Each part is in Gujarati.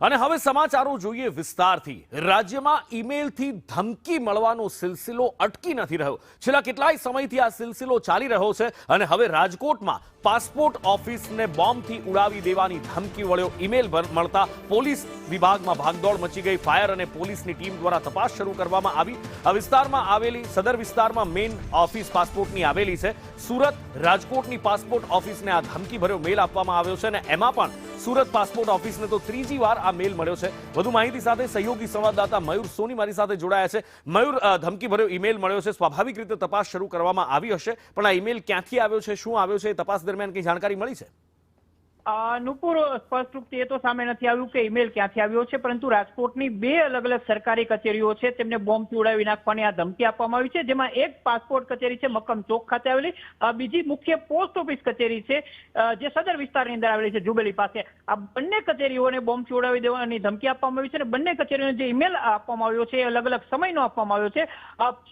અને હવે સમાચારો જોઈએ વિસ્તારથી। રાજ્યમાં ઈમેલથી ધમકી મળવાનો સિલસિલો અટકી નથી રહ્યો। છેલ્લા કેટલાય સમયથી આ સિલસિલો ચાલી રહ્યો છે અને હવે રાજકોટમાં પાસપોર્ટ ઓફિસને બોમ્બથી ઉડાવી દેવાની ધમકી વળ્યો ઈમેલ મળતા પોલીસ વિભાગમાં ભાગદોડ મચી ગઈ। ફાયર અને પોલીસની ટીમ દ્વારા તપાસ શરૂ કરવામાં આવી। આ વિસ્તારમાં આવેલી સદર વિસ્તારમાં મેઇન ઓફિસ પાસપોર્ટની આવેલી છે। સુરત રાજકોટની પાસપોર્ટ ઓફિસને આ ધમકી ભર્યો મેલ આપવામાં આવ્યો છે અને એમાં પણ સુરત પાસપોર્ટ ઓફિસને તો ત્રીજી વાર આ મેલ મળ્યો છે। વધુ માહિતી સાથે સહયોગી સંવાદદાતા મયુર સોની મારી સાથે જોડાયા છે। મયુર, ધમકી ભર્યો ઈમેલ મળ્યો છે, સ્વાભાવિક રીતે તપાસ શરૂ કરવામાં આવી હશે, પણ આ ઈમેલ ક્યાંથી આવ્યો છે, શું આવ્યો છે, તપાસ દરમિયાન કઈ જાણકારી મળી છે? નુપુર, સ્પષ્ટ રૂપથી એ તો સામે નથી આવ્યું કે ઈમેલ ક્યાંથી આવ્યો છે, પરંતુ રાજકોટની બે અલગ અલગ સરકારી કચેરીઓ છે તેમને બોમ્બથી ઉડાવી નાખવાની આ ધમકી આપવામાં આવી છે, જેમાં એક પાસપોર્ટ કચેરી છે મક્કમ ચોક ખાતે આવેલી, બીજી મુખ્ય પોસ્ટ ઓફિસ કચેરી છે જે સદર વિસ્તારની અંદર આવેલી છે જુબેલી પાસે। આ બંને કચેરીઓને બોમ્બથી ઉડાવી દેવાની ધમકી આપવામાં આવી છે અને બંને કચેરીઓને જે ઈમેલ આપવામાં આવ્યો છે એ અલગ અલગ સમયનો આપવામાં આવ્યો છે।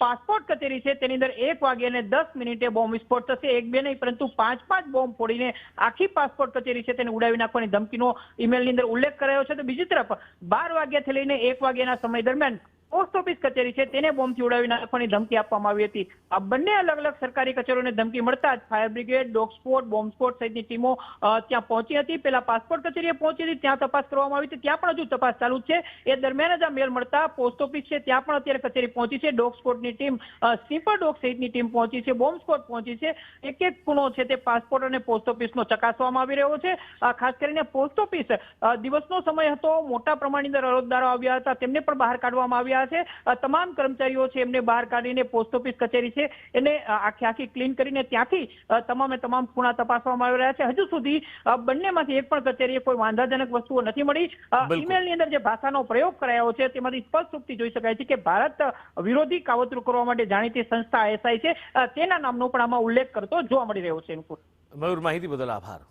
પાસપોર્ટ કચેરી છે તેની અંદર 1:10 બોમ્બ વિસ્ફોટ થશે, એક બે નહીં પરંતુ 5 બોમ્બ ફોડીને આખી પાસપોર્ટ કચેરી તેને ઉડાવી નાખવાની ધમકીનો ઈમેલની અંદર ઉલ્લેખ કરાયો છે। તો બીજી તરફ 12 વાગ્યાથી લઈને 1 વાગ્યાના સમય દરમિયાન પોસ્ટ ઓફિસ કચેરી છે તેને બોમ્બથી ઉડાવી નાખવાની ધમકી આપવામાં આવી હતી। આ બંને અલગ અલગ સરકારી કચેરીઓને ધમકી મળતા જ fire brigade, dog spot, bomb spot સહિતની ટીમો ત્યાં પહોંચી હતી। પેલા પાસપોર્ટ કચેરીએ પહોંચી હતી, ત્યાં તપાસ કરવામાં આવી હતી, ત્યાં પણ હજુ તપાસ ચાલુ છે। એ દરમિયાન જ આ મેલ મળતા પોસ્ટ ઓફિસ છે ત્યાં પણ અત્યારે કચેરી પહોંચી છે, ડોગ સ્પોટની ટીમ, સ્નીપર ડોગ સહિતની ટીમ પહોંચી છે, બોમ્બ સ્પોટ પહોંચી છે। એક એક ખૂણો છે તે પાસપોર્ટ અને પોસ્ટ ઓફિસનો ચકાસવામાં આવી રહ્યો છે। ખાસ કરીને પોસ્ટ ઓફિસ, દિવસનો સમય હતો, મોટા પ્રમાણની અંદર અરજદારો આવ્યા હતા, તેમને પણ બહાર કાઢવામાં આવ્યા છે। તમામ કર્મચારીઓ છે એમને બહાર કાઢીને પોસ્ટ ઓફિસ કચેરી છે એને આખી ક્લીન કરીને ત્યાંથી તમામ ખૂણા તપાસવામાં આવી રહ્યા છે। હજુ સુધી બંનેમાંથી એક પણ કચેરીએ કોઈ વાંધાજનક વસ્તુઓ નથી મળી। ઈમેલની અંદર જે ભાષાનો પ્રયોગ કરાયો છે તેમાંથી સ્પષ્ટ રૂપથી જોઈ શકાય છે કે ભારત વિરોધી કાવતરું કરવા માટે જાણીતી સંસ્થા એસઆઈ છે તેના નામનો પણ આમાં ઉલ્લેખ કરતો જોવા મળી રહ્યો છે। મયુર, માહિતી બદલ આભાર।